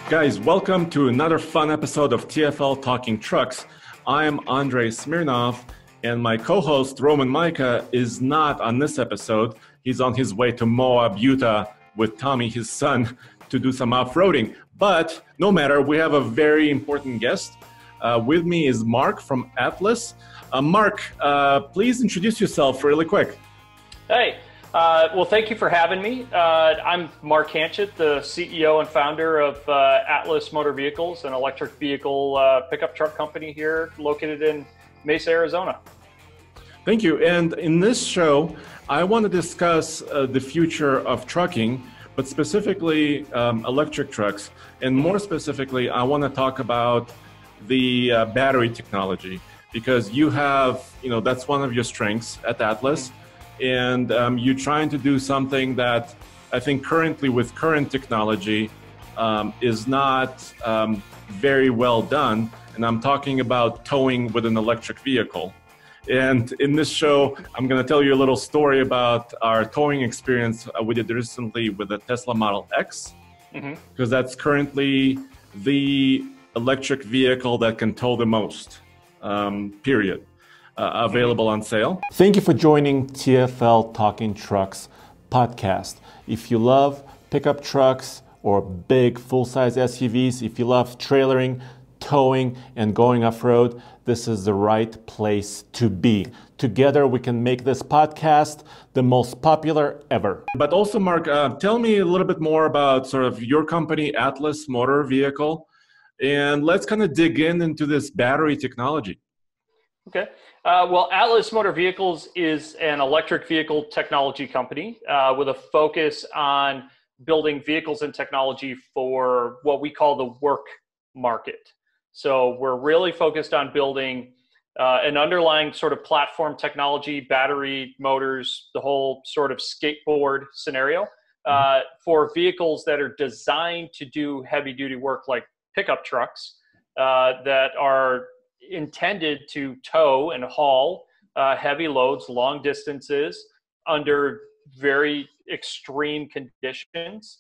Guys, welcome to another fun episode of TFL Talking Trucks. I'm Andrei Smirnov, and my co-host Roman Micah is not on this episode. He's on his way to Moab, Utah with Tommy, his son, to do some off-roading. But no matter, we have a very important guest. With me is Mark from Atlis. Mark, please introduce yourself really quick. Hey. Well, thank you for having me. I'm Mark Hanchett, the CEO and founder of Atlis Motor Vehicles, an electric vehicle pickup truck company here located in Mesa, Arizona. Thank you. And in this show, I want to discuss the future of trucking, but specifically electric trucks. And more specifically, I want to talk about the battery technology, because you have, that's one of your strengths at Atlis. And you're trying to do something that I think currently with current technology is not very well done. And I'm talking about towing with an electric vehicle. And in this show, I'm going to tell you a little story about our towing experience we did recently with the Tesla Model X, because that's currently the electric vehicle that can tow the most, period. Available on sale. Thank you for joining TFL Talking Trucks podcast. If you love pickup trucks or big full-size SUVs, if you love trailering, towing, and going off-road, this is the right place to be. Together we can make this podcast the most popular ever. But also, Mark, tell me a little bit more about sort of your company, Atlis Motor Vehicle, and let's kind of dig into this battery technology. Okay. Well, Atlis Motor Vehicles is an electric vehicle technology company with a focus on building vehicles and technology for what we call the work market. So we're really focused on building an underlying sort of platform technology, battery, motors, the whole sort of skateboard scenario for vehicles that are designed to do heavy duty work like pickup trucks that are intended to tow and haul heavy loads, long distances under very extreme conditions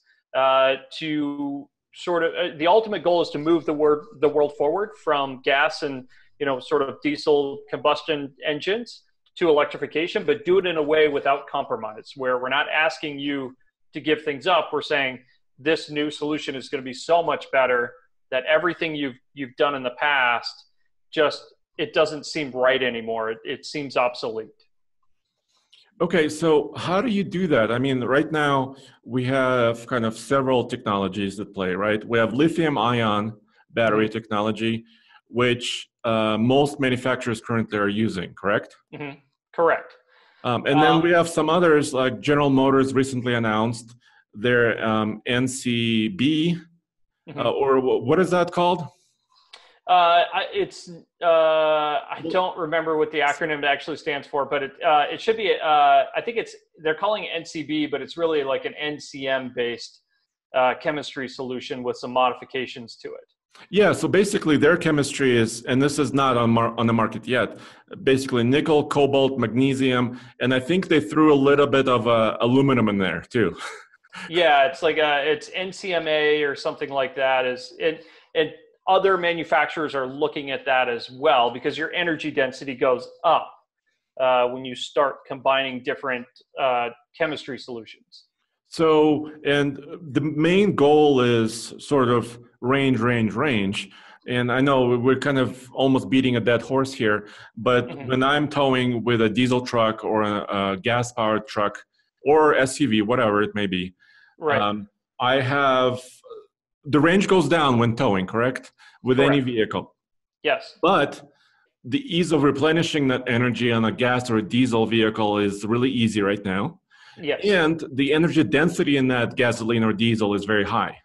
to sort of, the ultimate goal is to move the world forward from gas and, sort of diesel combustion engines to electrification, but do it in a way without compromise, where we're not asking you to give things up. We're saying this new solution is going to be so much better that everything you've done in the past it doesn't seem right anymore. It seems obsolete. Okay, so how do you do that? I mean, right now we have kind of several technologies that play, right? We have lithium-ion battery technology, which most manufacturers currently are using, correct? Correct. And then we have some others, like General Motors recently announced their NCB, or what is that called? I don't remember what the acronym actually stands for, but it should be, I think they're calling it NCB, but it's really like an NCM based chemistry solution with some modifications to it. Yeah, so basically their chemistry is, and this is not on the market yet, basically nickel, cobalt, magnesium, and I think they threw a little bit of aluminum in there too. Yeah, it's like it's NCMA or something like that. Other manufacturers are looking at that as well, because your energy density goes up when you start combining different chemistry solutions. So, and the main goal is sort of range. And I know we're kind of almost beating a dead horse here, but when I'm towing with a diesel truck or a gas-powered truck or SUV, whatever it may be, right. The range goes down when towing, correct? With any vehicle. Yes. But the ease of replenishing that energy on a gas or a diesel vehicle is really easy right now. Yes. And the energy density in that gasoline or diesel is very high.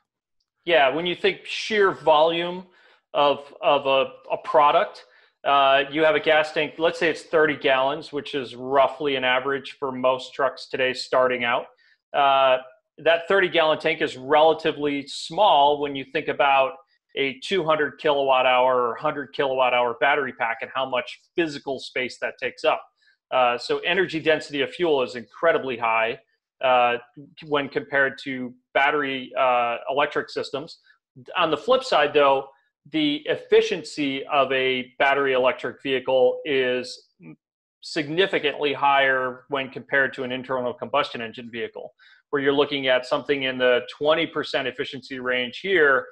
Yeah, when you think sheer volume of a product, you have a gas tank, let's say it's 30 gallons, which is roughly an average for most trucks today starting out. That 30-gallon tank is relatively small when you think about a 200 kilowatt hour or 100 kilowatt hour battery pack and how much physical space that takes up. So energy density of fuel is incredibly high when compared to battery electric systems. On the flip side, though, the efficiency of a battery electric vehicle is significantly higher when compared to an internal combustion engine vehicle, where you're looking at something in the 20% efficiency range here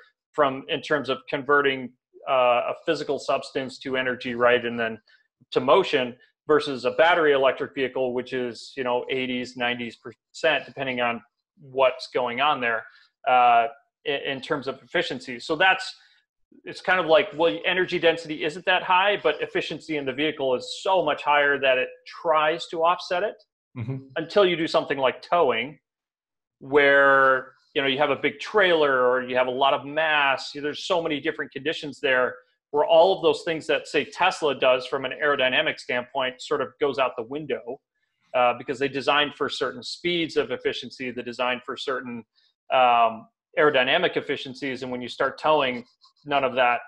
in terms of converting a physical substance to energy, right, and then to motion, versus a battery electric vehicle, which is 80s, 90s%, depending on what's going on there in terms of efficiency. So it's kind of like, well, energy density isn't that high, but efficiency in the vehicle is so much higher that it tries to offset it until you do something like towing, where you have a big trailer or you have a lot of mass. There's so many different conditions there where all of those things that, say, Tesla does from an aerodynamic standpoint sort of goes out the window because they designed for certain speeds of efficiency, they designed for certain aerodynamic efficiencies, and when you start towing, none of that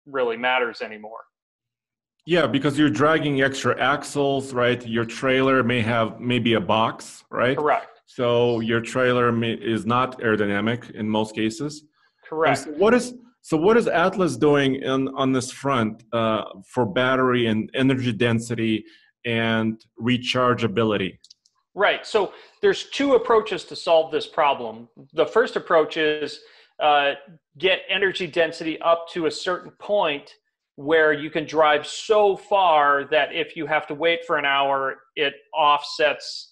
really matters anymore. Yeah, because you're dragging extra axles, right? Your trailer may have maybe a box, right? Correct. So your trailer is not aerodynamic in most cases. Correct. So what is Atlis doing on this front for battery and energy density and rechargeability? Right. So there's two approaches to solve this problem. The first approach is get energy density up to a certain point where you can drive so far that if you have to wait for an hour, it offsets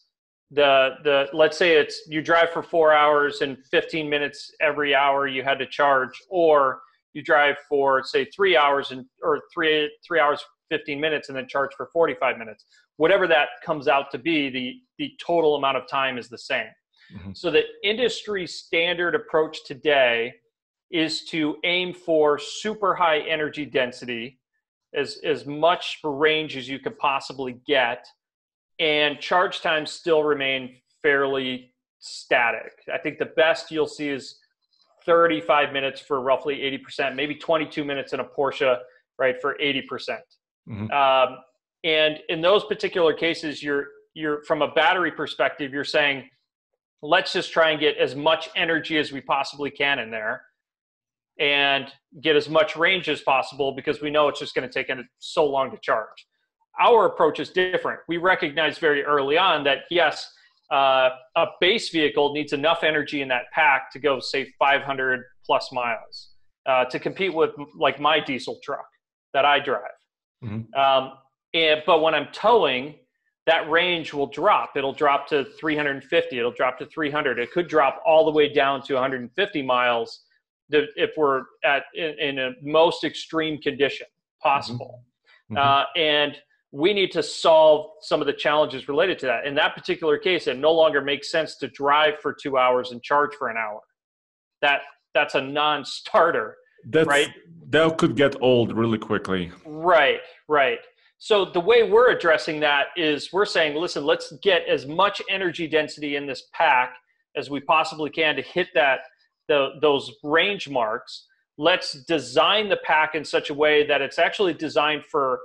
let's say you drive for 4 hours and 15 minutes every hour you had to charge, or you drive for, say, 3 hours or 3 hours 15 minutes and then charge for 45 minutes. Whatever that comes out to be, the total amount of time is the same. So the industry standard approach today is to aim for super high energy density, as much range as you could possibly get, and charge times still remain fairly static. I think the best you'll see is 35 minutes for roughly 80%, maybe 22 minutes in a Porsche, right, for 80%. And in those particular cases, you're from a battery perspective, you're saying, let's just try and get as much energy as we possibly can in there and get as much range as possible, because we know it's just going to take so long to charge. Our approach is different. We recognize very early on that, yes, a base vehicle needs enough energy in that pack to go, say, 500 plus miles to compete with, like, my diesel truck that I drive. But when I'm towing, that range will drop. It'll drop to 350. It'll drop to 300. It could drop all the way down to 150 miles if we're in a most extreme condition possible. And we need to solve some of the challenges related to that. In that particular case, it no longer makes sense to drive for 2 hours and charge for an hour. That's a non-starter, right? That could get old really quickly. Right. So the way we're addressing that is we're saying, listen, let's get as much energy density in this pack as we possibly can to hit those range marks. Let's design the pack in such a way that it's actually designed for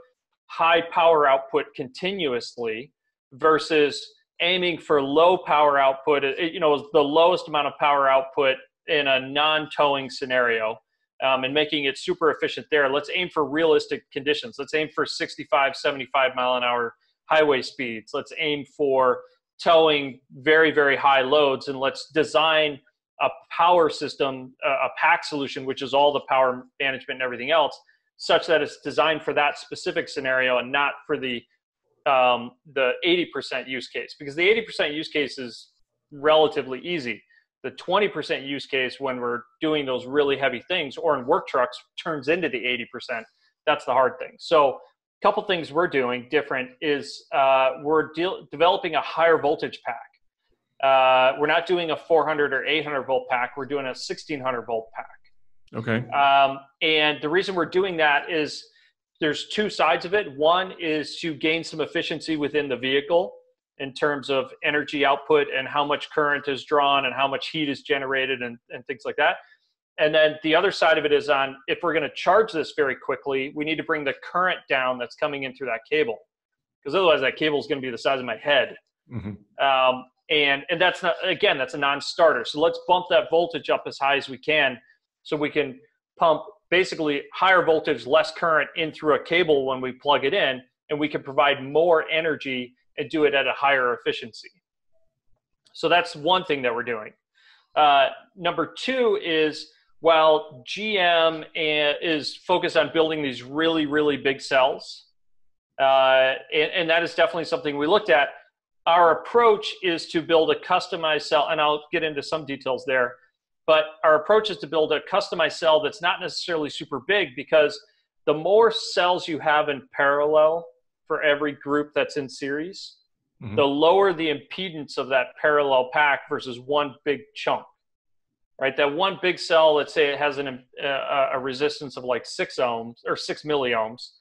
high power output continuously versus aiming for low power output, the lowest amount of power output in a non-towing scenario, and making it super efficient there. Let's aim for realistic conditions. Let's aim for 65, 75 mile an hour highway speeds. Let's aim for towing very, very high loads, and let's design a power system, a pack solution, which is all the power management and everything else, such that it's designed for that specific scenario and not for the 80% use case, because the 80% use case is relatively easy. The 20% use case, when we're doing those really heavy things or in work trucks, turns into the 80%. That's the hard thing. So a couple things we're doing different is we're developing a higher voltage pack. We're not doing a 400 or 800 volt pack. We're doing a 1600 volt pack. Okay. And the reason we're doing that is there's two sides of it. One is to gain some efficiency within the vehicle in terms of energy output and how much current is drawn and how much heat is generated and things like that. And then the other side of it is if we're going to charge this very quickly, we need to bring the current down that's coming in through that cable, because otherwise that cable is going to be the size of my head. And that's not, again, that's a non-starter. So let's bump that voltage up as high as we can So we can pump basically higher voltage, less current in through a cable when we plug it in, and we can provide more energy and do it at a higher efficiency. So that's one thing that we're doing. Number two is, while GM is focused on building these really, really big cells, and that is definitely something we looked at, our approach is to build a customized cell, and I'll get into some details there, but our approach is to build a customized cell that's not necessarily super big, because the more cells you have in parallel for every group that's in series, the lower the impedance of that parallel pack versus one big chunk, right? That one big cell, let's say it has a resistance of like 6 ohms or 6 milliohms.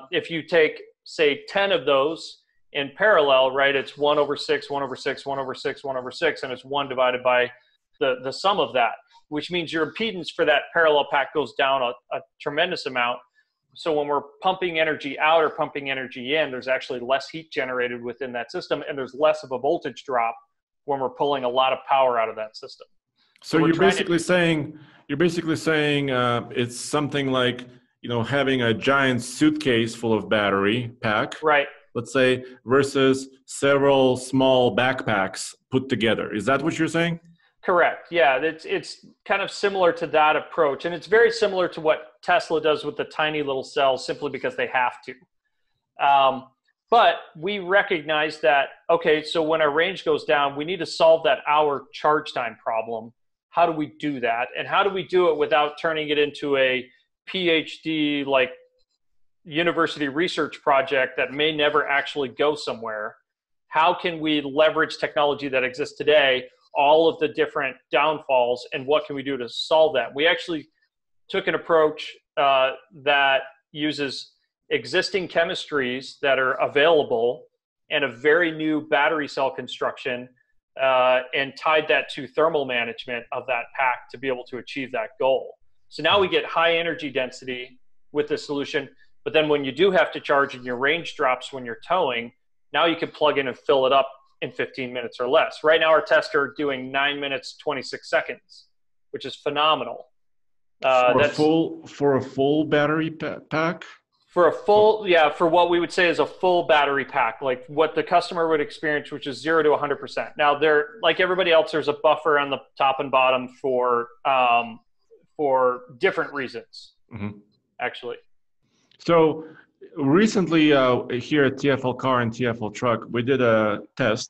If you take, say, 10 of those in parallel, right, it's 1/6, 1/6, 1/6, 1/6, and it's 1 divided by the sum of that, which means your impedance for that parallel pack goes down a tremendous amount. So when we're pumping energy out or pumping energy in, there's actually less heat generated within that system, and there's less of a voltage drop when we're pulling a lot of power out of that system. So you're basically saying it's something like, having a giant suitcase full of battery pack, right? Let's say, versus several small backpacks put together. Is that what you're saying? Correct. Yeah, it's kind of similar to that approach, and it's very similar to what Tesla does with the tiny little cells, simply because they have to. But we recognize that, okay, so when our range goes down, we need to solve that hour charge time problem. How do we do that? And how do we do it without turning it into a PhD, like, university research project that may never actually go somewhere? How can we leverage technology that exists today, all of the different downfalls, and what can we do to solve that? We actually took an approach that uses existing chemistries that are available and a very new battery cell construction, and tied that to thermal management of that pack to be able to achieve that goal. So now we get high energy density with this solution, but then when you do have to charge and your range drops when you're towing, now you can plug in and fill it up in 15 minutes or less. Right now our tests are doing 9 minutes, 26 seconds, which is phenomenal. For a full battery pack? For a full, yeah, for what we would say is a full battery pack, like what the customer would experience, which is 0 to 100%. Now, like everybody else, there's a buffer on the top and bottom for different reasons, actually. So recently here at TFL Car and TFL Truck, we did a test,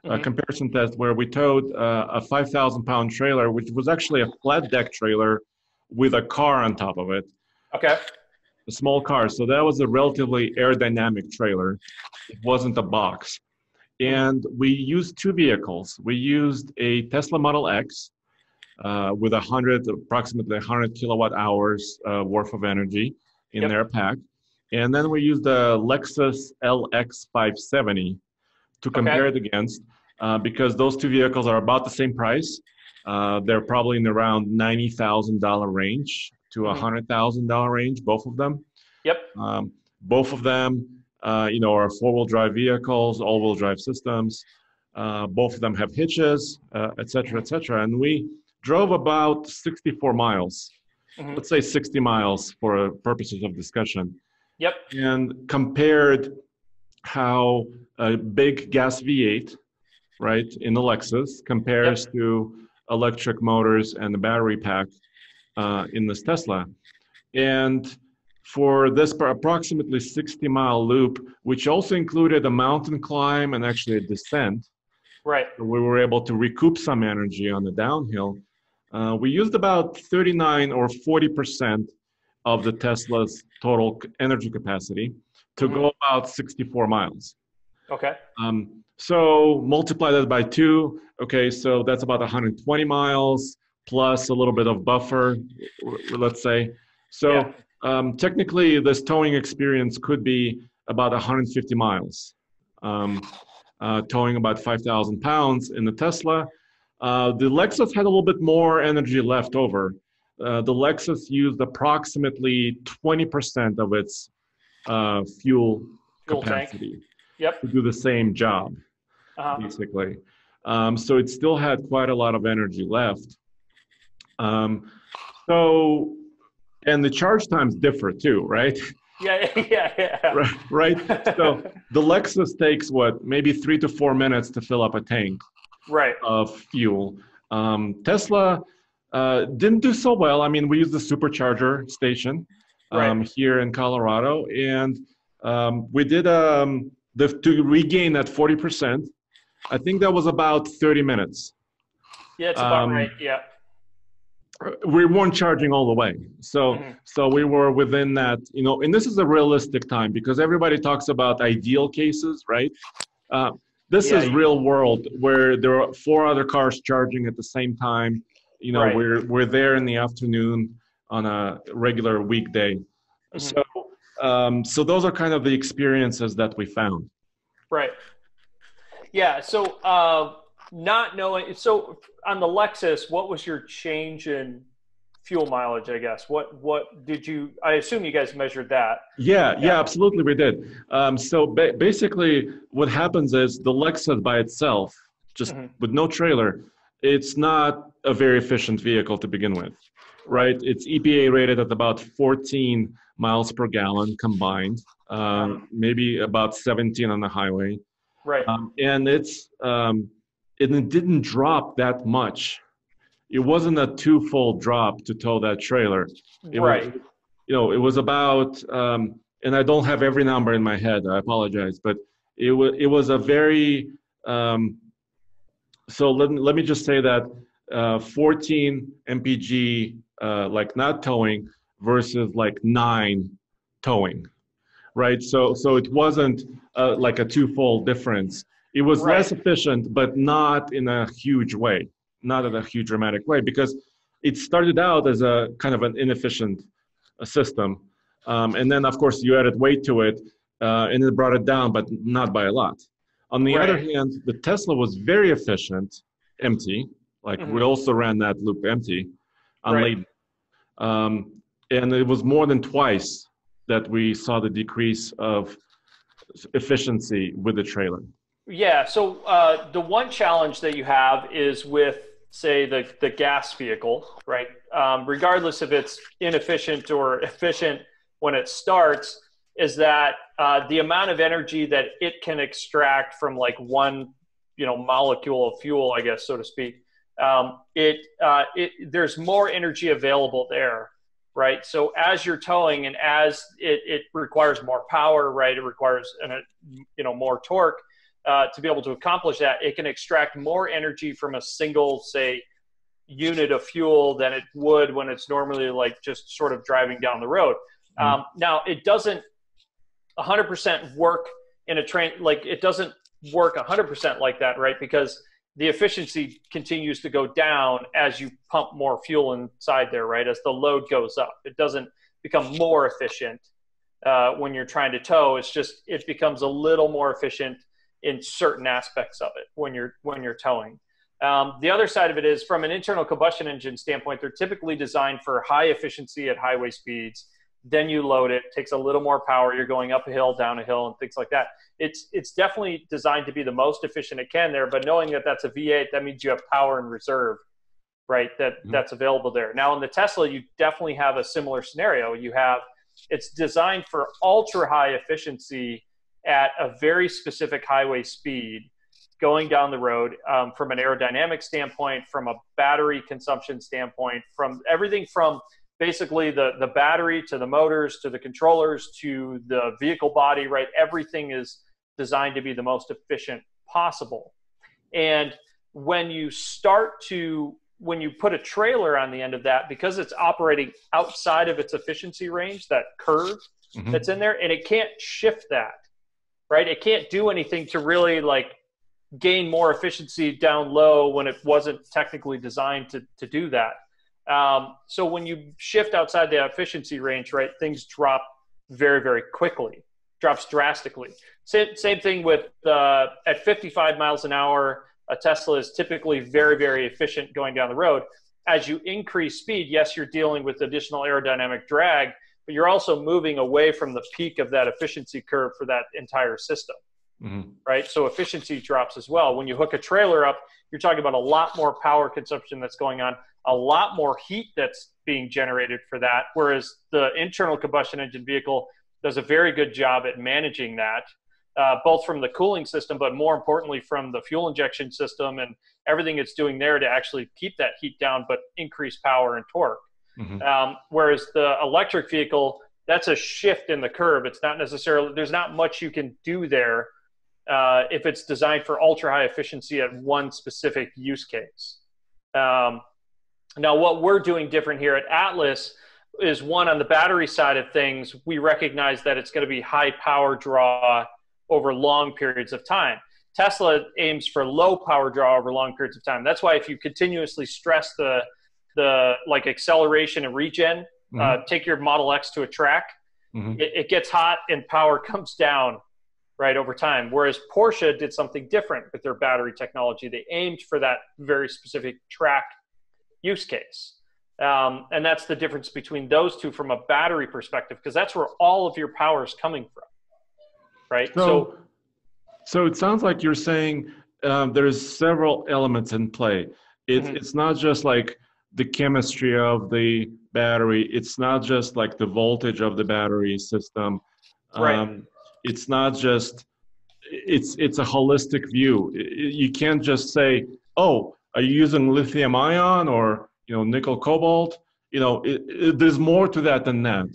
a comparison test, where we towed a 5,000-pound trailer, which was actually a flat deck trailer with a car on top of it. Okay. A small car. So that was a relatively aerodynamic trailer. It wasn't a box. And we used 2 vehicles. We used a Tesla Model X with approximately 100 kilowatt hours worth of energy in their pack. And then we used the Lexus LX 570 to compare it against, because those 2 vehicles are about the same price. They're probably in around $90,000 range to $100,000 range, both of them. Yep. Both of them, are 4-wheel drive vehicles, all-wheel drive systems. Both of them have hitches, et cetera, et cetera. And we drove about 64 miles. Let's say 60 miles for purposes of discussion. Yep. And compared how a big gas V8, right, in the Lexus compares to electric motors and the battery pack in this Tesla. And for this approximately 60-mile loop, which also included a mountain climb and actually a descent, right, we were able to recoup some energy on the downhill. We used about 39 or 40% of the Tesla's total energy capacity to go about 64 miles. Okay. So multiply that by 2. Okay, so that's about 120 miles plus a little bit of buffer, let's say. So technically, this towing experience could be about 150 miles, towing about 5,000 pounds in the Tesla. The Lexus had a little bit more energy left over. The Lexus used approximately 20% of its fuel capacity to do the same job, basically. So it still had quite a lot of energy left. So, and the charge times differ too, right? Yeah, yeah. Right. So the Lexus takes what, maybe 3 to 4 minutes to fill up a tank Right. of fuel. Tesla didn't do so well. I mean, we use the supercharger station Right. here in Colorado, and we did to regain that 40%. I think that was about 30 minutes. Yeah, it's about right. Um, Yeah. we weren't charging all the way, so Hmm. so we were within that, and this is a realistic time because everybody talks about ideal cases, right? uh, this Yeah. is real world where there are four other cars charging at the same time. Right. We're there in the afternoon on a regular weekday. Hmm. So those are kind of the experiences that we found. Right. Yeah. So, not knowing, so on the Lexus, what was your change in fuel mileage, I guess? What did you, I assume you guys measured that. Yeah, Yeah. absolutely, we did. So basically, what happens is the Lexus by itself, just Hmm. with no trailer, it's not a very efficient vehicle to begin with, Right. right? It's EPA rated at about 14 miles per gallon combined, maybe about 17 on the highway, Right. and it didn't drop that much. It wasn't a twofold drop to tow that trailer. It was, Right. it was about, and I don't have every number in my head. I apologize, but it was a very. So let me just say that 14 mpg, like not towing versus like 9 towing, right? So it wasn't like a twofold difference. It was Right. less efficient, but not in a huge way, not in a huge dramatic way, because it started out as a kind of an inefficient system. And then, of course, you added weight to it, and it brought it down, but not by a lot. On the other Right. hand, the Tesla was very efficient, empty. Like we Hmm. also ran that loop empty, Right. unladen. Um, and it was more than twice that we saw the decrease of efficiency with the trailer. Yeah. So, the one challenge that you have is with, say, the gas vehicle, right? Regardless if it's inefficient or efficient when it starts, is that the amount of energy that it can extract from like one, molecule of fuel, I guess, so to speak. There's more energy available there, right? So as you're towing and as it requires more power, right? It requires more torque to be able to accomplish that. It can extract more energy from a single, say, unit of fuel than it would when it's normally like just sort of driving down the road. Now it doesn't 100% work in a train, like it doesn't work 100% like that, right? Because the efficiency continues to go down as you pump more fuel inside there, right? As the load goes up, it doesn't become more efficient when you're trying to tow. It's just, it becomes a little more efficient in certain aspects of it when you're towing. The other side of it is from an internal combustion engine standpoint, they're typically designed for high efficiency at highway speeds. Then you load it, takes a little more power. You're going up a hill, down a hill, and things like that. It's definitely designed to be the most efficient it can there. But knowing that that's a V8, that means you have power in reserve, right? That's available there. Now in the Tesla, you definitely have a similar scenario. It's designed for ultra high efficiency at a very specific highway speed going down the road, from an aerodynamic standpoint, from a battery consumption standpoint, from everything from basically the battery to the motors to the controllers to the vehicle body, right? Everything is designed to be the most efficient possible. And when you put a trailer on the end of that, because it's operating outside of its efficiency range, that curve that's in there, and it can't shift that, right? It can't do anything to really like gain more efficiency down low when it wasn't technically designed to do that. So when you shift outside the efficiency range, right, things drop very, very quickly, drops drastically. Same thing with at 55 miles an hour, a Tesla is typically very, very efficient going down the road. As you increase speed, yes, you're dealing with additional aerodynamic drag, but you're also moving away from the peak of that efficiency curve for that entire system, right? So efficiency drops as well. When you hook a trailer up, you're talking about a lot more power consumption that's going on, a lot more heat that's being generated for that, whereas the internal combustion engine vehicle does a very good job at managing that, both from the cooling system, but more importantly from the fuel injection system and everything it's doing there to actually keep that heat down, but increase power and torque. Whereas the electric vehicle, that's a shift in the curve. It's not necessarily, there's not much you can do there if it's designed for ultra high efficiency at one specific use case. Now, what we're doing different here at Atlis is, one, on the battery side of things, we recognize that it's going to be high power draw over long periods of time. Tesla aims for low power draw over long periods of time. That's why if you continuously stress the like acceleration and regen, take your Model X to a track, it gets hot and power comes down right over time. Whereas Porsche did something different with their battery technology. They aimed for that very specific track use case. And that's the difference between those two from a battery perspective, because that's where all of your power is coming from, right? So it sounds like you're saying there's several elements in play. It's not just like the chemistry of the battery. It's not just like the voltage of the battery system. Right. It's not just, it's a holistic view. You can't just say, oh, are you using lithium ion or, nickel cobalt? There's more to that than that.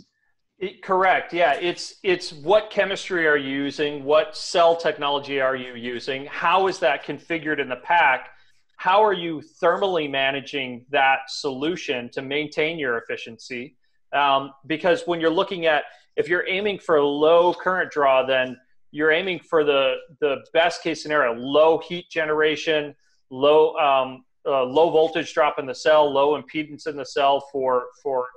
Correct. Yeah. It's what chemistry are you using? What cell technology are you using? How is that configured in the pack? How are you thermally managing that solution to maintain your efficiency? Because when you're looking at, if you're aiming for a low current draw, then you're aiming for the best case scenario: low heat generation, low voltage drop in the cell, low impedance in the cell for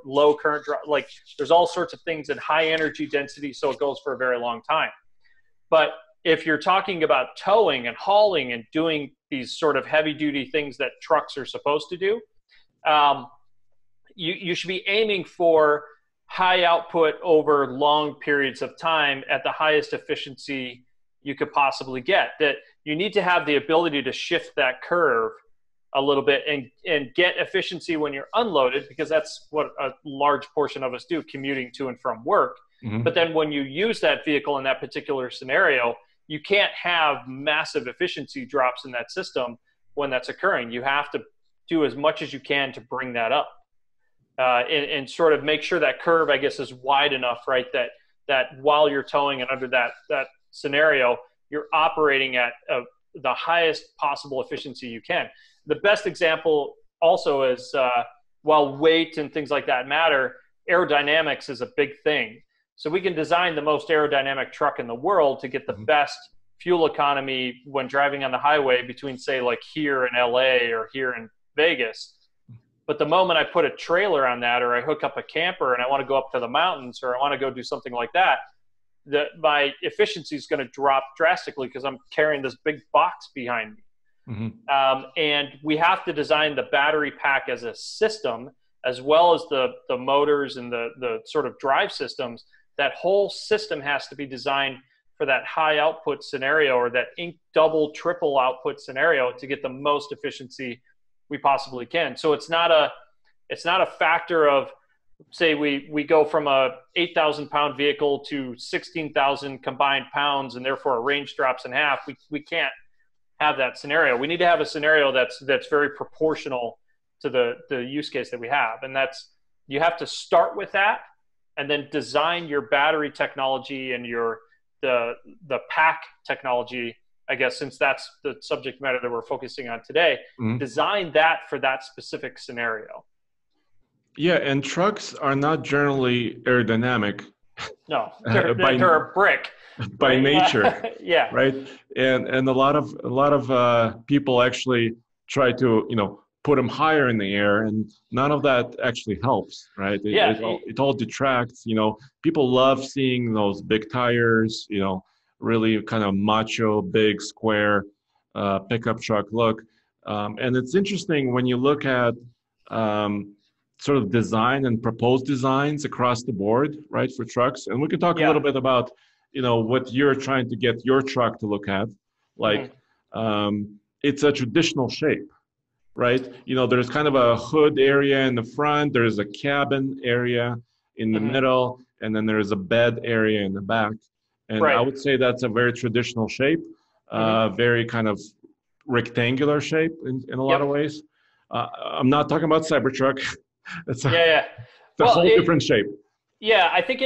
low current drop. Like, there's all sorts of things in high energy density, so it goes for a very long time. But if you're talking about towing and hauling and doing these sort of heavy duty things that trucks are supposed to do, you should be aiming for high output over long periods of time at the highest efficiency you could possibly get. That you need to have the ability to shift that curve a little bit and get efficiency when you're unloaded, because that's what a large portion of us do, commuting to and from work. But then when you use that vehicle in that particular scenario, you can't have massive efficiency drops in that system when that's occurring. You have to do as much as you can to bring that up and sort of make sure that curve, I guess, is wide enough, right? That while you're towing and under that scenario, you're operating at the highest possible efficiency you can. The best example also is, while weight and things like that matter, aerodynamics is a big thing. So we can design the most aerodynamic truck in the world to get the best fuel economy when driving on the highway between, say, like here in LA or here in Vegas. But the moment I put a trailer on that, or I hook up a camper and I want to go up to the mountains, or I want to go do something like that, my efficiency is going to drop drastically because I'm carrying this big box behind me. And we have to design the battery pack as a system, as well as the motors and the sort of drive systems. That whole system has to be designed for that high output scenario, or that double, triple output scenario, to get the most efficiency we possibly can. So it's not a factor of, say, we go from a 8,000 pound vehicle to 16,000 combined pounds, and therefore a range drops in half. We can't have that scenario. We need to have a scenario that's very proportional to the use case that we have. And you have to start with that, and then design your battery technology and the pack technology, I guess, since that's the subject matter that we're focusing on today. Design that for that specific scenario. Yeah, and trucks are not generally aerodynamic. No, they're a brick by nature. Yeah. Right. And a lot of people actually try to put them higher in the air, and none of that actually helps, right? It all detracts. People love seeing those big tires, really kind of macho, big, square pickup truck look. And it's interesting when you look at sort of design and proposed designs across the board, right, for trucks. And we can talk a little bit about, what you're trying to get your truck to look at. Like, it's a traditional shape. right? You know, there's kind of a hood area in the front, there's a cabin area in the middle, and then there's a bed area in the back. And I Right. would say that's a very traditional shape, very kind of rectangular shape in a lot of Yep. ways. I'm not talking about Cybertruck. It's Yeah, yeah. a Well, whole different shape. yeah, I think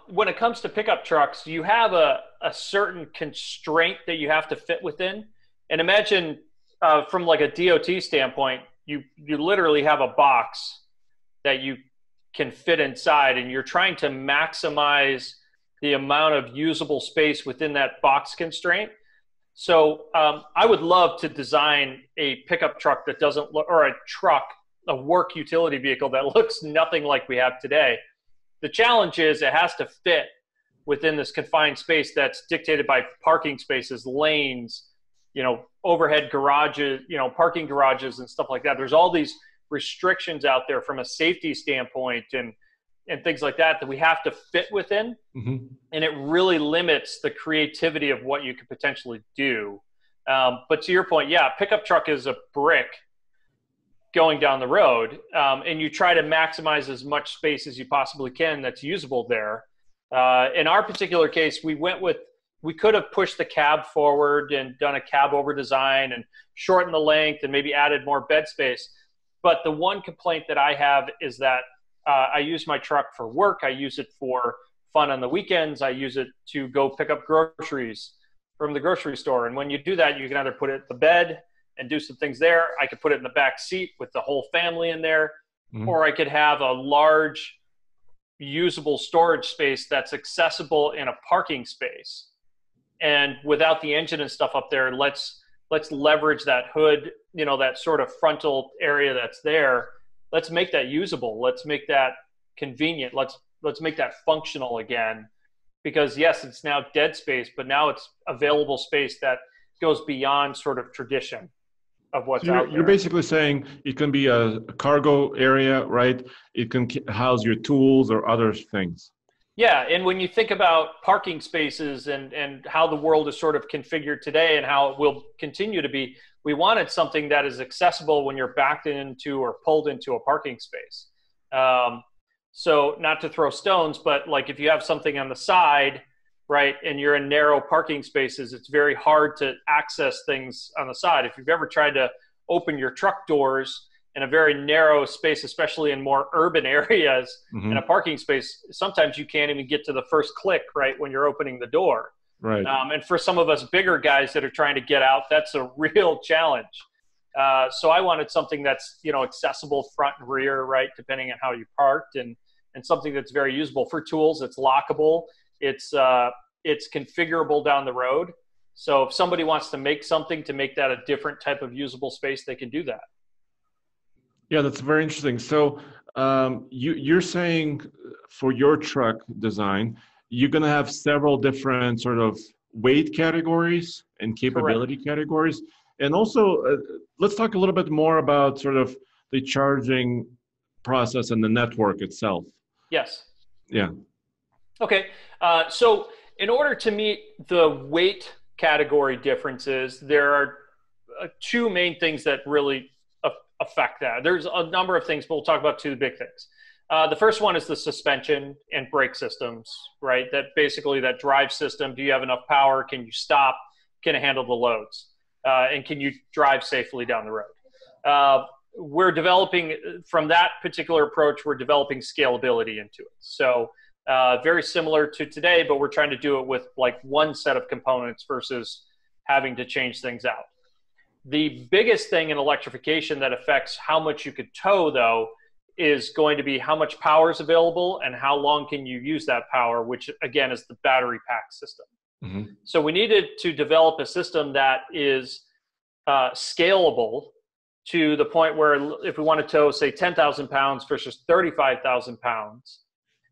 when it comes to pickup trucks, you have a certain constraint that you have to fit within. And imagine from like a DOT standpoint, you literally have a box that you can fit inside, and you're trying to maximize the amount of usable space within that box constraint. So I would love to design a pickup truck that doesn't look, or a truck, a work utility vehicle that looks nothing like we have today. The challenge is it has to fit within this confined space that's dictated by parking spaces, lanes, overhead garages, parking garages and stuff like that. There's all these restrictions out there from a safety standpoint and things like that we have to fit within. And it really limits the creativity of what you could potentially do. But to your point, yeah, pickup truck is a brick going down the road, and you try to maximize as much space as you possibly can that's usable there. In our particular case, we could have pushed the cab forward and done a cab over design and shortened the length and maybe added more bed space. But the one complaint that I have is that I use my truck for work. I use it for fun on the weekends. I use it to go pick up groceries from the grocery store. And when you do that, you can either put it in the bed and do some things there. I could put it in the back seat with the whole family in there, or I could have a large usable storage space that's accessible in a parking space. And without the engine and stuff up there, let's leverage that hood, that sort of frontal area that's there. Let's make that usable. Let's make that convenient. Let's make that functional again, because yes, it's now dead space, but now it's available space that goes beyond sort of tradition of what's out there. You're basically saying it can be a cargo area, right? It can house your tools or other things. Yeah, and when you think about parking spaces and how the world is sort of configured today and how it will continue to be, we wanted something that is accessible when you're backed into or pulled into a parking space. So not to throw stones, but like if you have something on the side, right, and you're in narrow parking spaces, it's very hard to access things on the side. If you've ever tried to open your truck doors in a very narrow space, especially in more urban areas, in a parking space, sometimes you can't even get to the first click, right, when you're opening the door. Right. And for some of us bigger guys that are trying to get out, that's a real challenge. So I wanted something that's, accessible front and rear, right, depending on how you parked, and something that's very usable for tools. It's lockable. It's configurable down the road. So if somebody wants to make something to make that a different type of usable space, they can do that. Yeah, that's very interesting. So you're saying for your truck design, you're going to have several different sort of weight categories and capability categories. And also, let's talk a little bit more about sort of the charging process and the network itself. Yes. Yeah. Okay. So in order to meet the weight category differences, there are two main things that really affect that. There's a number of things, but we'll talk about two big things. The first one is the suspension and brake systems, right? That basically that drive system. Do you have enough power? Can you stop? Can it handle the loads? And can you drive safely down the road? We're developing, from that particular approach, we're developing scalability into it. So very similar to today, but we're trying to do it with like one set of components versus having to change things out. The biggest thing in electrification that affects how much you could tow, though, is going to be how much power is available and how long can you use that power, which again is the battery pack system. So we needed to develop a system that is scalable to the point where if we want to tow, say, 10,000 pounds versus 35,000 pounds,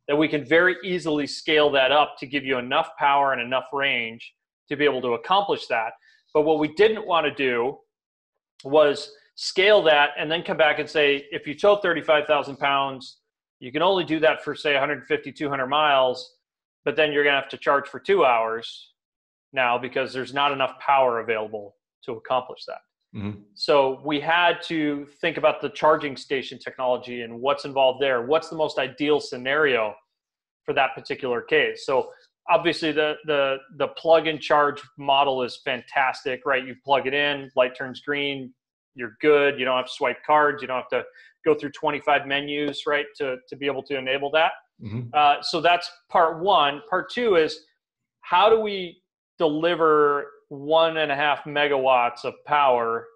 that we can very easily scale that up to give you enough power and enough range to be able to accomplish that. But what we didn't want to do was scale that and then come back and say, if you tow 35,000 pounds, you can only do that for, say, 150, 200 miles, but then you're going to have to charge for 2 hours now because there's not enough power available to accomplish that. So we had to think about the charging station technology and what's involved there. What's the most ideal scenario for that particular case? So obviously the plug and charge model is fantastic, right? You plug it in, light turns green, you're good. You don't have to swipe cards. You don't have to go through 25 menus, right, to be able to enable that. So that's part one. Part two is, how do we deliver 1.5 megawatts of power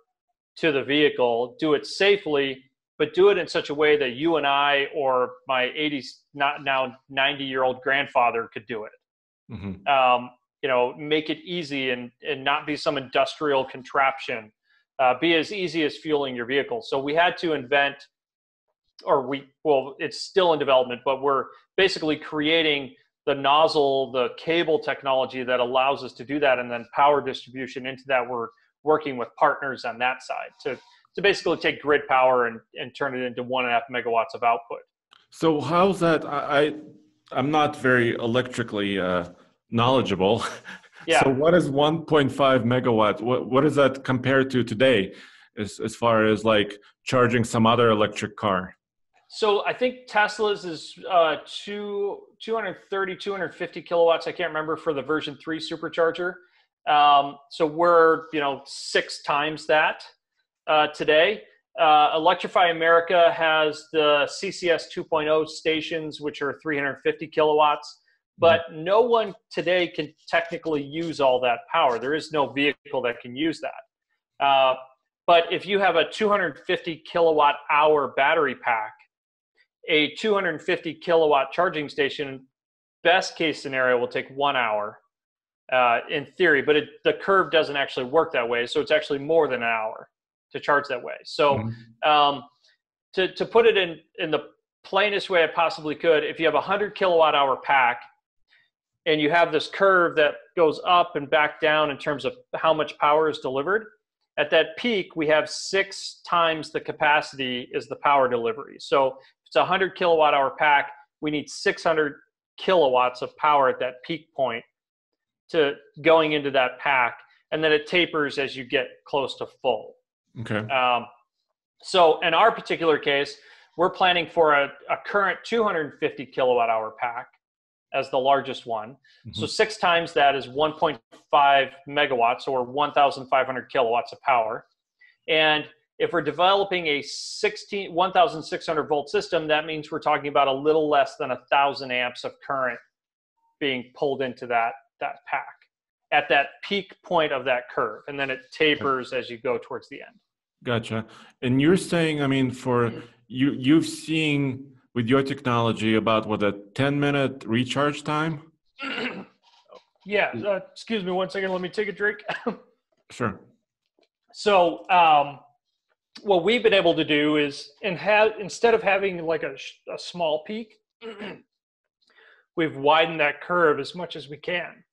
to the vehicle, do it safely, but do it in such a way that you and I or my 80s, not now 90-year-old grandfather could do it. Make it easy and not be some industrial contraption. Be as easy as fueling your vehicle. So we had to invent, it's still in development, but we're basically creating the nozzle, the cable technology that allows us to do that, and then power distribution into that. We're working with partners on that side to basically take grid power and turn it into 1.5 megawatts of output. So how's that? I'm not very electrically knowledgeable. Yeah. So what is 1.5 megawatt? What does that compare to today as far as like charging some other electric car? So I think Tesla's is 230, 250 kilowatts. I can't remember for the version 3 supercharger. So we're, 6 times that today. Electrify America has the CCS 2.0 stations, which are 350 kilowatts. But no one today can technically use all that power. There is no vehicle that can use that. But if you have a 250 kilowatt hour battery pack, a 250 kilowatt charging station, best case scenario will take 1 hour in theory, but the curve doesn't actually work that way. So it's actually more than an hour to charge that way. So to put it in the plainest way I possibly could, if you have a 100 kilowatt hour pack and you have this curve that goes up and back down in terms of how much power is delivered, at that peak, we have 6 times the capacity is the power delivery. So if it's a 100 kilowatt hour pack, we need 600 kilowatts of power at that peak point to going into that pack. And then it tapers as you get close to full. Okay. So in our particular case, we're planning for a current 250 kilowatt hour pack as the largest one. So 6 times that is 1.5 megawatts or 1,500 kilowatts of power. And if we're developing a 1,600 volt system, that means we're talking about a little less than 1,000 amps of current being pulled into that pack at that peak point of that curve. And then it tapers as you go towards the end. Gotcha. And you're saying, I mean, for you've seen with your technology about what, a 10-minute recharge time? Yeah. Excuse me 1 second. Let me take a drink. Sure. So what we've been able to do is, instead of having like a small peak, we've widened that curve as much as we can.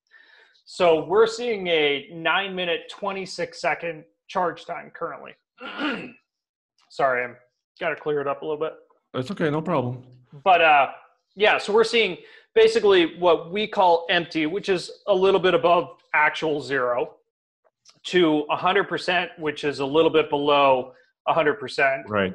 So we're seeing a 9-minute, 26-second charge time currently. Sorry, I'm got to clear it up a little bit. That's okay, no problem. But yeah, so we're seeing basically what we call empty, which is a little bit above actual zero, to 100%, which is a little bit below 100%. Right.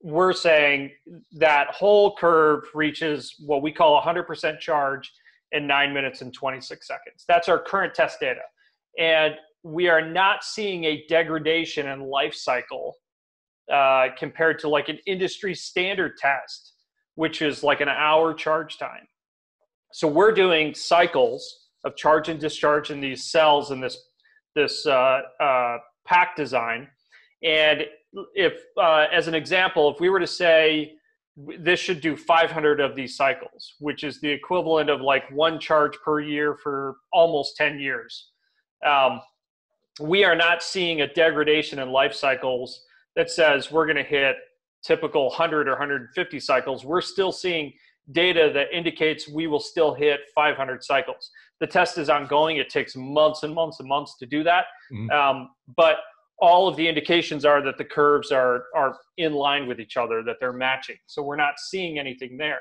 We're saying that whole curve reaches what we call 100% charge in 9 minutes and 26 seconds. That's our current test data. And we are not seeing a degradation in life cycle compared to like an industry standard test, which is like an hour charge time. So we're doing cycles of charge and discharge in these cells in this pack design. And if, as an example, if we were to say this should do 500 of these cycles, which is the equivalent of like 1 charge per year for almost 10 years, we are not seeing a degradation in life cycles that says we're going to hit typical 100 or 150 cycles. We're still seeing data that indicates we will still hit 500 cycles. The test is ongoing. It takes months and months and months to do that. But all of the indications are that the curves are in line with each other, that they're matching. So we're not seeing anything there.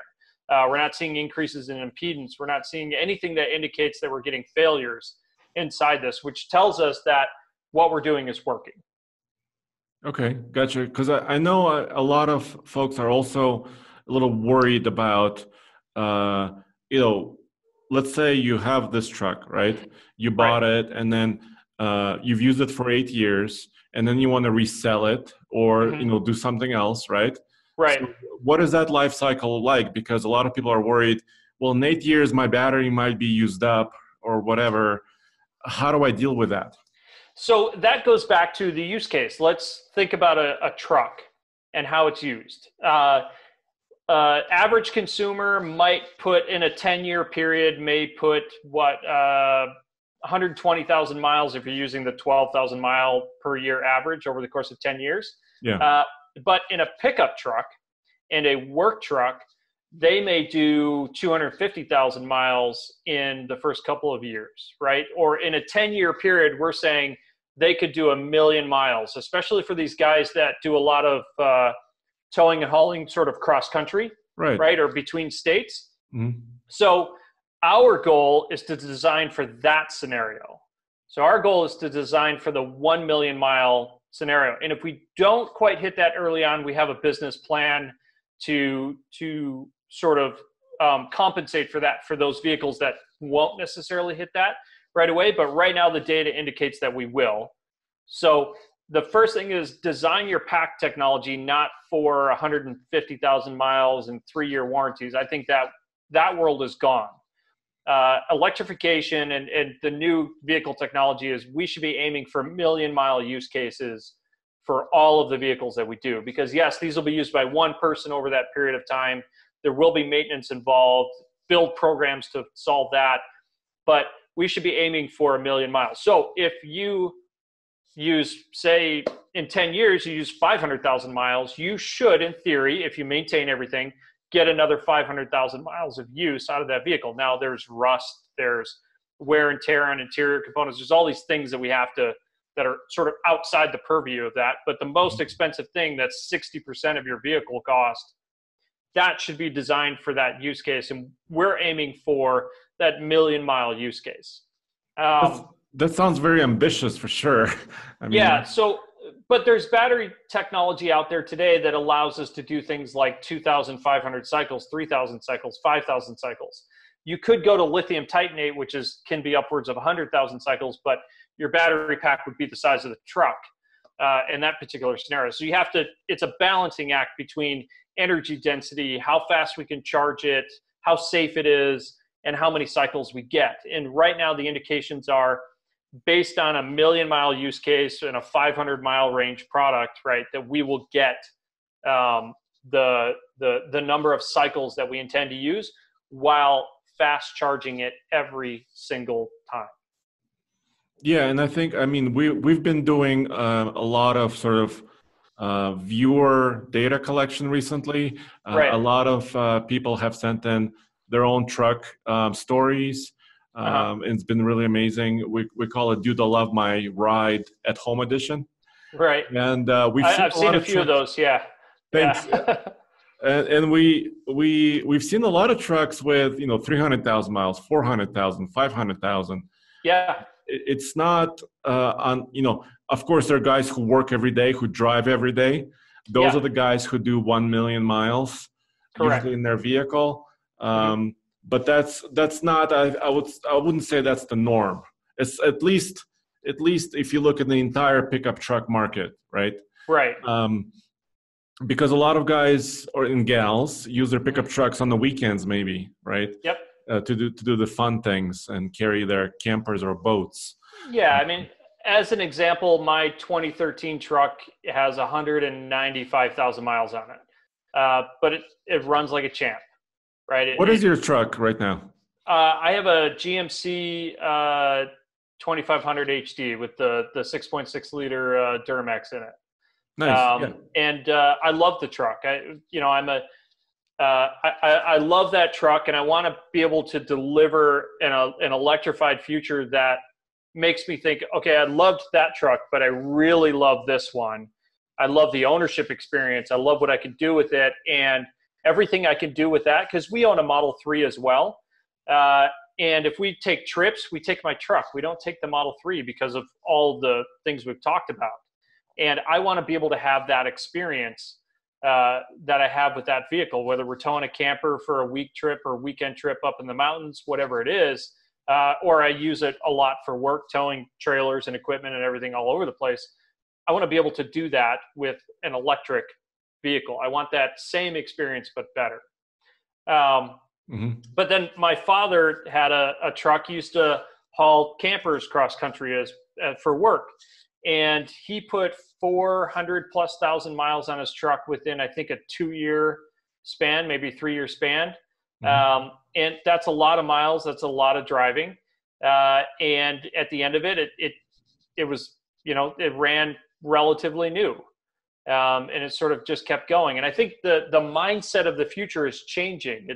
We're not seeing increases in impedance. We're not seeing anything that indicates that we're getting failures inside this, which tells us that what we're doing is working. Okay, gotcha. Because I know a lot of folks are also a little worried about, uh, you know, let's say you have this truck, right? You Right. bought it and then you've used it for 8 years, and then you want to resell it or, Hmm. do something else, right? Right. So what is that life cycle like? Because a lot of people are worried, well, in 8 years, my battery might be used up or whatever. How do I deal with that? So that goes back to the use case. Let's think about a truck and how it's used. Average consumer might put in a 10-year period, may put 120,000 miles if you're using the 12,000 mile per year average over the course of 10 years. Yeah. Uh, but in a pickup truck and a work truck, they may do 250,000 miles in the first couple of years, right? Or in a 10-year period, we're saying they could do 1,000,000 miles, especially for these guys that do a lot of towing and hauling sort of cross country, Right. right? Or between states. Mhm. So our goal is to design for that scenario. So our goal is to design for the 1,000,000 mile scenario. And if we don't quite hit that early on, we have a business plan to sort of compensate for that for those vehicles that won't necessarily hit that right away. But right now, the data indicates that we will. So the first thing is design your pack technology not for 150,000 miles and 3-year warranties. I think that world is gone. Electrification and the new vehicle technology is we should be aiming for 1,000,000 mile use cases for all of the vehicles that we do. Because yes, these will be used by one person over that period of time. There will be maintenance involved, build programs to solve that, but we should be aiming for 1,000,000 miles. So if you use, say, in 10 years, you use 500,000 miles, you should, in theory, if you maintain everything, get another 500,000 miles of use out of that vehicle. Now, there's rust, there's wear and tear on interior components, there's all these things that we have to, that are sort of outside the purview of that. But the most expensive thing, that's 60% of your vehicle cost, that should be designed for that use case. And we're aiming for that 1,000,000 mile use case. That's, that sounds very ambitious for sure. I Yeah. mean, So, but there's battery technology out there today that allows us to do things like 2,500 cycles, 3,000 cycles, 5,000 cycles. You could go to lithium titanate, which can be upwards of 100,000 cycles, but your battery pack would be the size of the truck in that particular scenario. So it's a balancing act between energy density, how fast we can charge it, how safe it is, and how many cycles we get. And right now, the indications are based on 1,000,000 mile use case and a 500-mile range product, right, that we will get the number of cycles that we intend to use while fast charging it every single time. yeah, and I think, I mean, we've been doing a lot of sort of viewer data collection recently. Right. A lot of people have sent in their own truck stories. Uh-huh. It's been really amazing. We call it "Dude, I Love My Ride at Home Edition," Right. and we've seen I've a lot seen a of few of trucks. those. Yeah. Thanks. Yeah. And we've seen a lot of trucks with 300,000 miles, 400,000, 500,000. Yeah. It's not of course there are guys who work every day, who drive every day. Those Yeah. are the guys who do 1,000,000 miles Correct. usually in their vehicle. Hmm. But that's not, I wouldn't say that's the norm. It's at least if you look at the entire pickup truck market, right? Right. Because a lot of guys or and gals use their Hmm. pickup trucks on the weekends, maybe, right? Yep. To do the fun things and carry their campers or boats. Yeah. I mean, as an example, my 2013 truck has 195,000 miles on it, but it runs like a champ, right? What is your truck right now? I have a GMC 2500 HD with the 6.6 liter Duramax in it. Nice. Yeah. And I love the truck. I love that truck, and I want to be able to deliver an electrified future that makes me think, okay, I loved that truck, but I really love this one. I love the ownership experience. I love what I can do with it, and everything I can do with that, because we own a Model 3 as well. And if we take trips, we take my truck. We don't take the Model 3 because of all the things we've talked about. And I want to be able to have that experience that I have with that vehicle, whether we're towing a camper for a week trip or weekend trip up in the mountains, whatever it is, or I use it a lot for work, towing trailers and equipment and everything all over the place. I want to be able to do that with an electric vehicle. I want that same experience, but better. But then my father had a truck. He used to haul campers cross country for work. And he put 400,000+ miles on his truck within, I think, a 2-year span, maybe 3-year span. And that's a lot of miles. That's a lot of driving. And at the end of it, it was, it ran relatively new. And it sort of just kept going. And I think the mindset of the future is changing.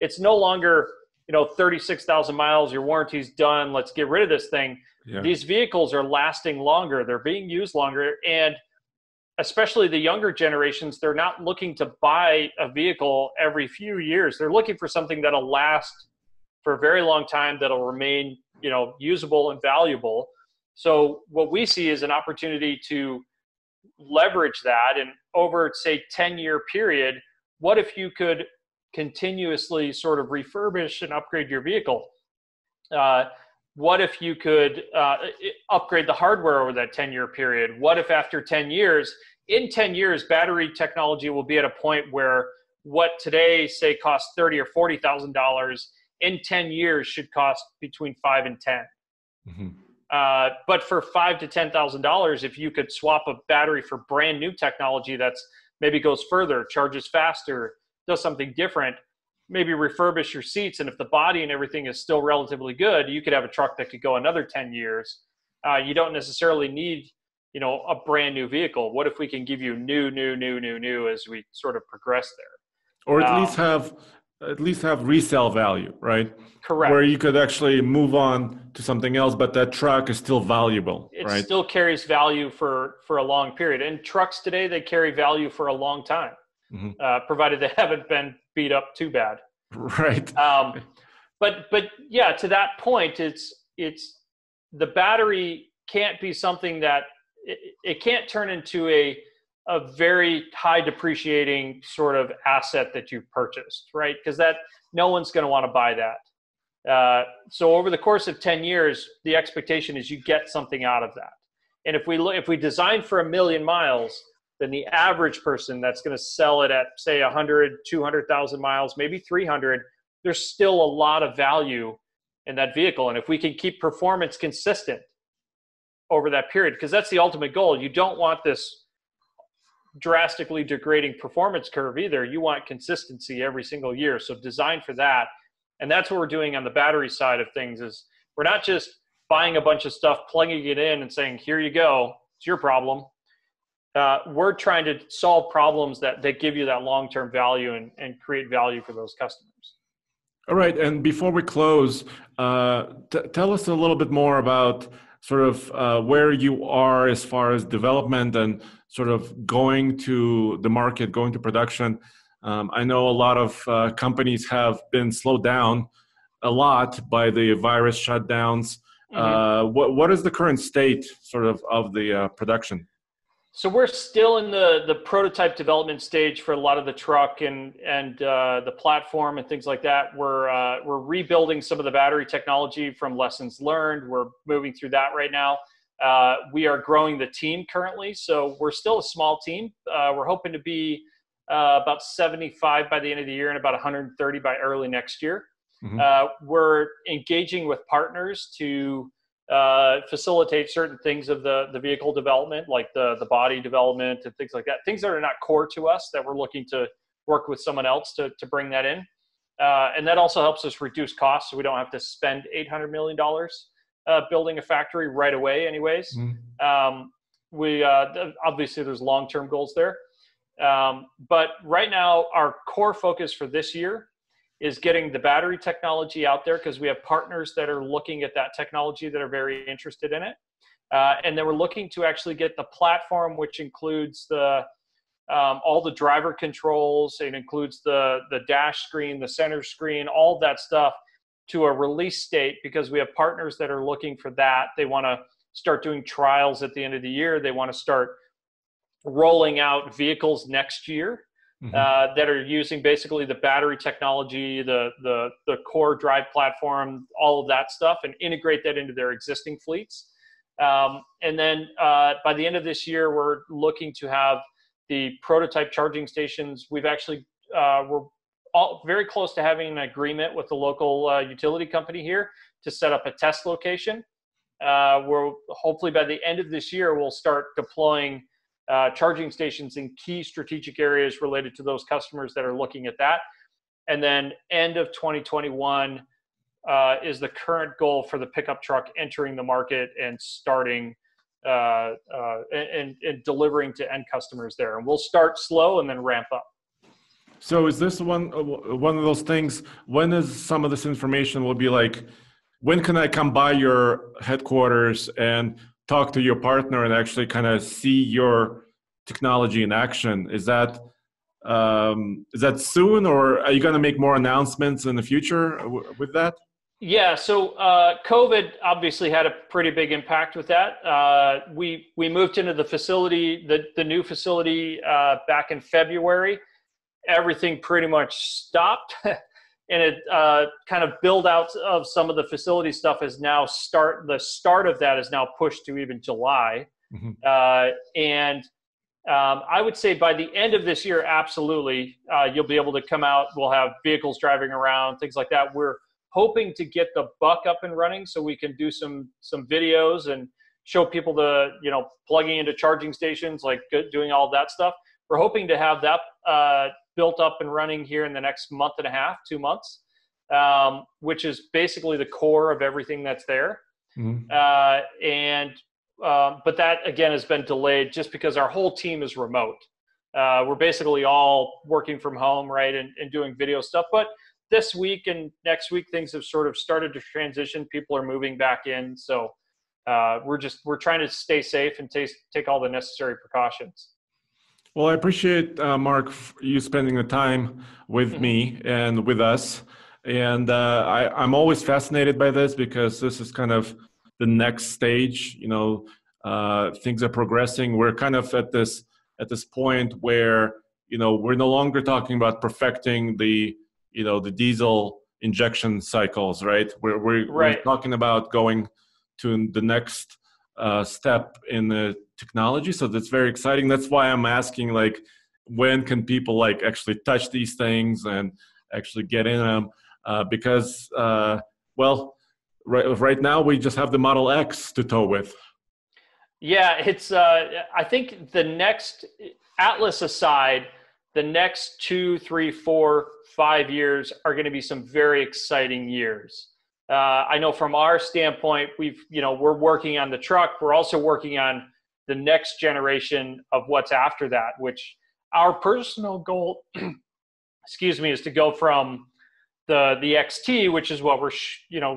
It's no longer, 36,000 miles, your warranty's done, let's get rid of this thing. Yeah. These vehicles are lasting longer. They're being used longer. And especially the younger generations, they're not looking to buy a vehicle every few years. They're looking for something that'll last for a very long time, that'll remain, usable and valuable. So what we see is an opportunity to leverage that. And over, say, 10-year period, what if you could continuously sort of refurbish and upgrade your vehicle? What if you could upgrade the hardware over that 10-year period? What if after 10 years, in 10 years, battery technology will be at a point where what today, say, costs $30,000 or $40,000, in 10 years should cost between $5,000 and $10,000. But for $5,000 to $10,000, if you could swap a battery for brand new technology that's maybe goes further, charges faster, does something different, maybe refurbish your seats, and if the body and everything is still relatively good, you could have a truck that could go another 10 years. You don't necessarily need, a brand new vehicle. What if we can give you new as we sort of progress there? Or at least have resale value, right? Correct. Where you could actually move on to something else, but that truck is still valuable, right? It still carries value for a long period. And trucks today, they carry value for a long time. Provided they haven't been beat up too bad. Right. But yeah, to that point, it's the battery can't be something that it can't turn into a very high depreciating sort of asset that you've purchased, right? Because that no one's going to want to buy that. So over the course of 10 years, the expectation is you get something out of that. And if we design for 1 million miles, then the average person that's going to sell it at, say, 100, 200,000 miles, maybe 300, there's still a lot of value in that vehicle. And if we can keep performance consistent over that period, because that's the ultimate goal. You don't want this drastically degrading performance curve either. You want consistency every single year. So design for that. And that's what we're doing on the battery side of things is we're not just buying a bunch of stuff, plugging it in and saying, here you go, it's your problem. We're trying to solve problems that give you that long-term value and create value for those customers. All right. And before we close, tell us a little bit more about sort of where you are as far as development and sort of going to the market, going to production. I know a lot of companies have been slowed down a lot by the virus shutdowns. What is the current state sort of the production? So we're still in the prototype development stage for a lot of the truck and the platform and things like that. We're rebuilding some of the battery technology from lessons learned. We're moving through that right now. We are growing the team currently, so we're still a small team. We're hoping to be about 75 by the end of the year and about 130 by early next year. We're engaging with partners to facilitate certain things of the vehicle development, like the body development and things like that. Things that are not core to us that we're looking to work with someone else to bring that in. And that also helps us reduce costs so we don't have to spend $800 million building a factory right away anyways. We obviously there's long-term goals there. But right now our core focus for this year is getting the battery technology out there because we have partners that are looking at that technology that are very interested in it. And then we're looking to actually get the platform, which includes all the driver controls. It includes the dash screen, the center screen, all that stuff to a release state because we have partners that are looking for that. They want to start doing trials at the end of the year. They want to start rolling out vehicles next year that are using basically the battery technology, the core drive platform, all of that stuff, and integrate that into their existing fleets. And then by the end of this year, we're looking to have the prototype charging stations. We've actually, we're all very close to having an agreement with the local utility company here to set up a test location. Where hopefully by the end of this year, we'll start deploying charging stations in key strategic areas related to those customers that are looking at that. And then end of 2021 is the current goal for the pickup truck entering the market and starting and delivering to end customers there. And we'll start slow and then ramp up. So is this one of those things, when is some of this information will be like, when can I come by your headquarters and talk to your partner and actually kind of see your technology in action? Is that soon, or are you going to make more announcements in the future with that? Yeah, so COVID obviously had a pretty big impact with that. We moved into the facility, the new facility back in February. Everything pretty much stopped. And it kind of build out of some of the facility stuff is now the start of that is now pushed to even July. And I would say by the end of this year, absolutely, you'll be able to come out. We'll have vehicles driving around, things like that. We're hoping to get the buck up and running so we can do some videos and show people plugging into charging stations, like doing all that stuff. We're hoping to have that built up and running here in the next month and a half, 2 months, which is basically the core of everything that's there. But that again has been delayed just because our whole team is remote. We're basically all working from home, right, and doing video stuff. But this week and next week, things have sort of started to transition. People are moving back in, so we're trying to stay safe and take all the necessary precautions. Well, I appreciate, Mark, you spending the time with me and with us. And I'm always fascinated by this because this is kind of the next stage. Things are progressing. We're kind of at this point where, we're no longer talking about perfecting the diesel injection cycles, right? We're talking about going to the next step in the technology. So that's very exciting. That's why I'm asking, like, when can people actually touch these things and actually get in them? Because right now we just have the Model X to tow with. Yeah, it's I think the next, Atlis aside, the next 2, 3, 4, 5 years are going to be some very exciting years. I know from our standpoint, we're working on the truck. We're also working on the next generation of what's after that, which our personal goal, is to go from the XT, which is what we're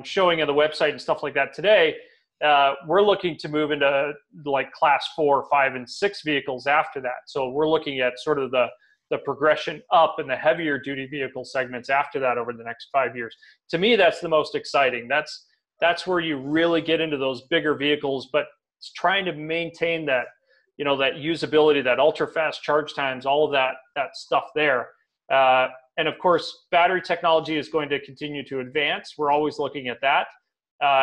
showing on the website and stuff like that today. We're looking to move into like class 4, 5, and 6 vehicles after that. So we're looking at sort of the progression up in the heavier duty vehicle segments after that over the next 5 years. To me, that's the most exciting. That's where you really get into those bigger vehicles, but it's trying to maintain that, that usability, that ultra fast charge times, all of that stuff there. And of course, battery technology is going to continue to advance. We're always looking at that.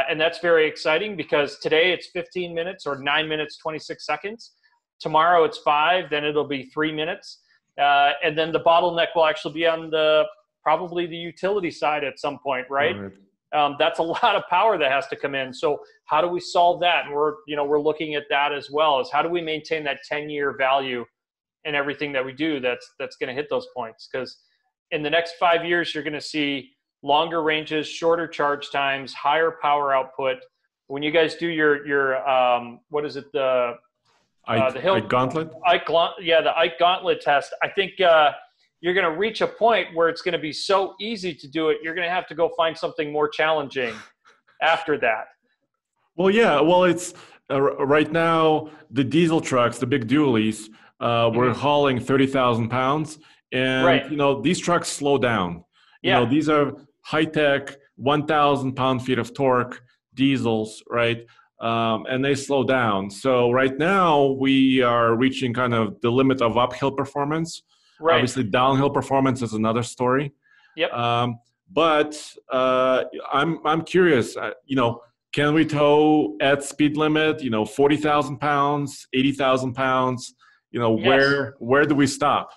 And that's very exciting because today it's 15 minutes or 9 minutes, 26 seconds. Tomorrow it's 5, then it'll be 3 minutes. And then the bottleneck will actually be on probably the utility side at some point, right? That's a lot of power that has to come in. So how do we solve that? And we're looking at that as well, as how do we maintain that 10-year value in everything that we do that's going to hit those points? Because in the next 5 years, you're going to see longer ranges, shorter charge times, higher power output. When you guys do your what is it, the Ike Gauntlet? The Ike Gauntlet test. I think you're going to reach a point where it's going to be so easy to do it, you're going to have to go find something more challenging after that. Well, yeah. Well, it's right now the diesel trucks, the big dualies, we're hauling 30,000 pounds, and these trucks slow down. These are high tech, 1,000 pound-feet of torque diesels, right? and they slow down. So right now we are reaching kind of the limit of uphill performance. Right. Obviously, downhill performance is another story. Yep. I'm curious. Can we tow at speed limit? 40,000 pounds, 80,000 pounds. Yes. Where do we stop?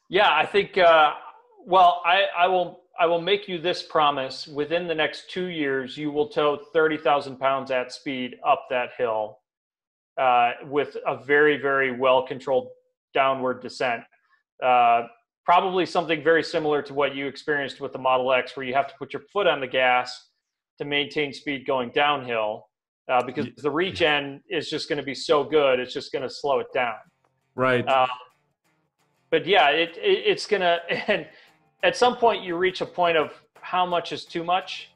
Yeah, I think. Well, I will make you this promise: within the next 2 years, you will tow 30,000 pounds at speed up that hill, with a very, very well controlled downward descent. Probably something very similar to what you experienced with the Model X, where you have to put your foot on the gas to maintain speed going downhill, because the reach end is just going to be so good, it's just going to slow it down. Right. But yeah, it's going to, and at some point you reach a point of how much is too much.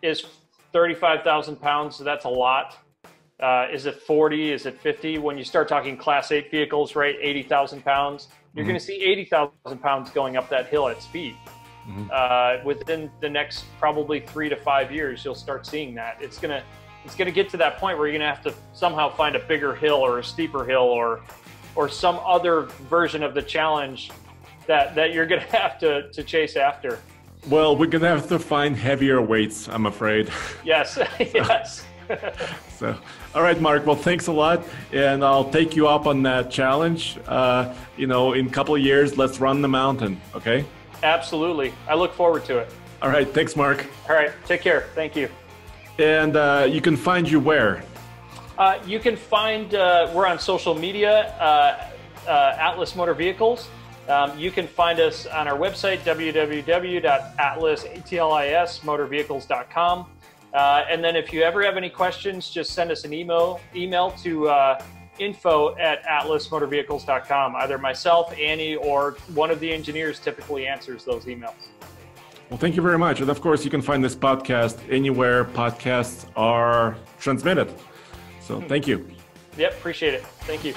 Is 35,000 pounds, so that's a lot. Is it 40? Is it 50? When you start talking Class 8 vehicles, right, 80,000 pounds, you're going to see 80,000 pounds going up that hill at speed. Within the next probably 3 to 5 years, you'll start seeing that. It's gonna get to that point where you're gonna have to somehow find a bigger hill or a steeper hill or some other version of the challenge that you're gonna have to chase after. Well, we're gonna have to find heavier weights, I'm afraid. Yes. Yes. So, all right, Mark. Well, thanks a lot, and I'll take you up on that challenge. In a couple of years, let's run the mountain. Okay. Absolutely. I look forward to it. All right. Thanks, Mark. All right. Take care. Thank you. And you can find you where? You can find, we're on social media, Atlis Motor Vehicles. You can find us on our website, www.atlismotorvehicles.com. And then if you ever have any questions, just send us an email to info@atlismotorvehicles.com. Either myself, Annie, or one of the engineers typically answers those emails. Well, thank you very much. And of course, you can find this podcast anywhere podcasts are transmitted. So thank you. Yep, appreciate it. Thank you.